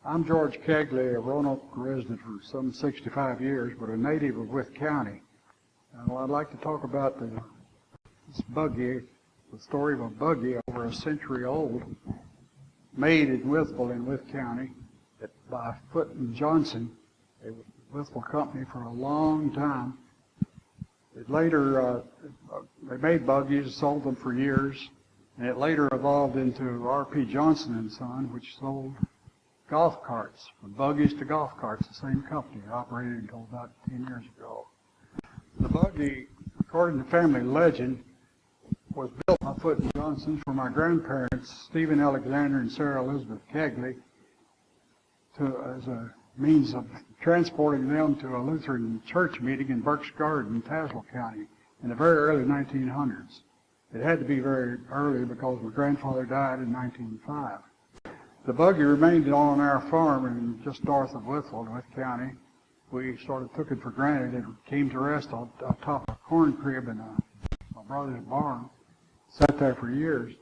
I'm George Kegley, a Roanoke resident for some 65 years, but a native of Wythe County. And I'd like to talk about this buggy, the story of a buggy over a century old, made in Wytheville in Wythe County by Foote and Johnson, a Wytheville company for a long time. It later, they made buggies, sold them for years, and it later evolved into R.P. Johnson and Son, which sold golf carts, from buggies to golf carts, the same company. It operated until about 10 years ago. The buggy, according to family legend, was built by Foote and Johnson for my grandparents, Stephen Alexander and Sarah Elizabeth Kegley, as a means of transporting them to a Lutheran Church meeting in Burkes Garden, Tazewell County, in the very early 1900s. It had to be very early because my grandfather died in 1905. The buggy remained on our farm in just north of Wytheville, Wythe County. We sort of took it for granted. It came to rest on top of a corn crib in my brother's barn. Sat there for years.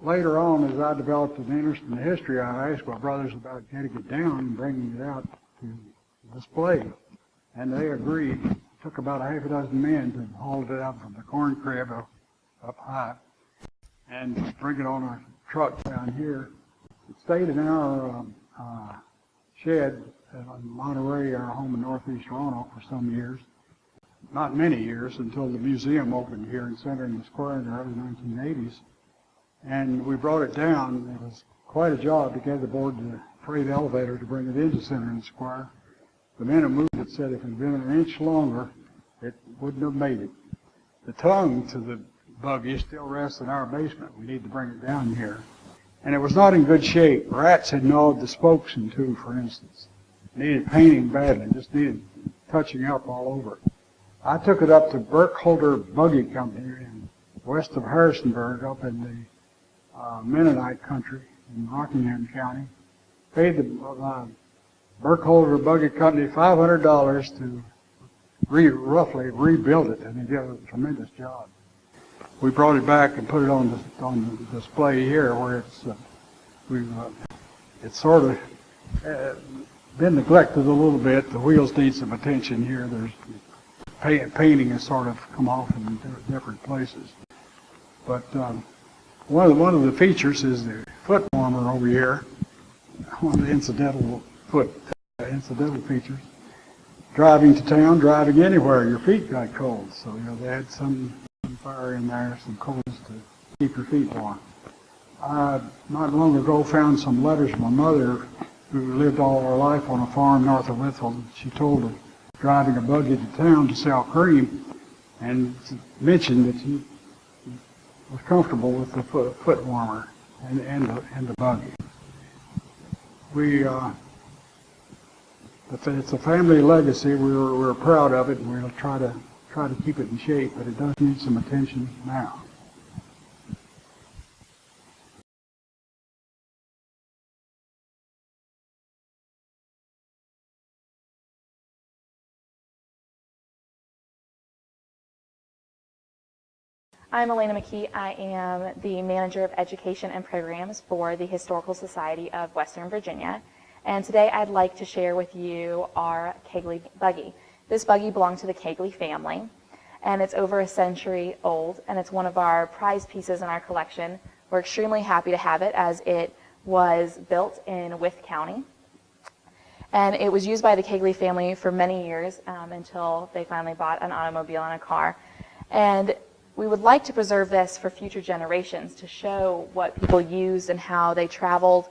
Later on, as I developed an interest in the history, I asked my brothers about getting it down and bringing it out to display. And they agreed. It took about a half a dozen men to haul it out from the corn crib up high and bring it on a truck down here. It stayed in our shed in Monterey, our home in northeast Roanoke, for some years. Not many years, until the museum opened here in Center in the Square in the early 1980s. And we brought it down. It was quite a job to get aboard the freight elevator to bring it into Center in the Square. The men who moved it said if it had been an inch longer, it wouldn't have made it. The tongue to the buggy still rests in our basement. We need to bring it down here. And it was not in good shape. Rats had gnawed the spokes in two, for instance. Needed painting badly, just needed touching up all over. I took it up to Burkes Buggy Company in west of Harrisonburg, up in the Mennonite country in Rockingham County. Paid the Burkes Buggy Company $500 to roughly rebuild it, and they did a tremendous job. We brought it back and put it on the display here, where it's sort of been neglected a little bit. The wheels need some attention here. There's painting has sort of come off in different places. But one of the features is the foot warmer over here. One of the incidental features. Driving to town, driving anywhere, your feet got cold. So they had some fire in there, some coals to keep your feet warm. I not long ago found some letters from my mother, who lived all her life on a farm north of Wytheville. She told of driving a buggy to town to sell cream, and mentioned that she was comfortable with the foot warmer and the buggy. It's a family legacy. We're proud of it, and we'll try to keep it in shape, but it does need some attention now. I'm Elena McKee. I am the Manager of Education and Programs for the Historical Society of Western Virginia. And today I'd like to share with you our Kegley buggy. This buggy belonged to the Kegley family, and it's over a century old, and it's one of our prized pieces in our collection. We're extremely happy to have it, as it was built in Wythe County. And it was used by the Kegley family for many years until they finally bought an automobile and a car. And we would like to preserve this for future generations, to show what people used and how they traveled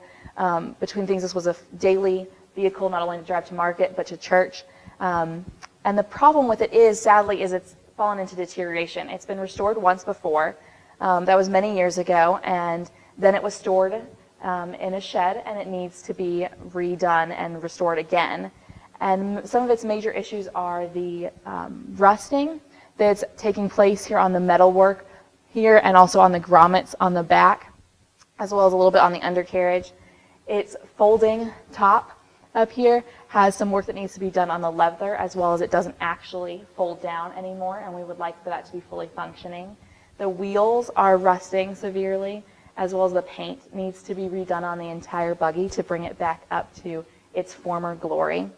between things. This was a daily vehicle, not only to drive to market, but to church. And the problem with it is, sadly, it's fallen into deterioration. It's been restored once before. That was many years ago, and then it was stored in a shed, and it needs to be redone and restored again. And some of its major issues are the rusting that's taking place here on the metalwork here, and also on the grommets on the back, as well as a little bit on the undercarriage. Its folding top up here has some work that needs to be done on the leather, as well as it doesn't actually fold down anymore, and we would like for that to be fully functioning. The wheels are rusting severely, as well as the paint needs to be redone on the entire buggy to bring it back up to its former glory.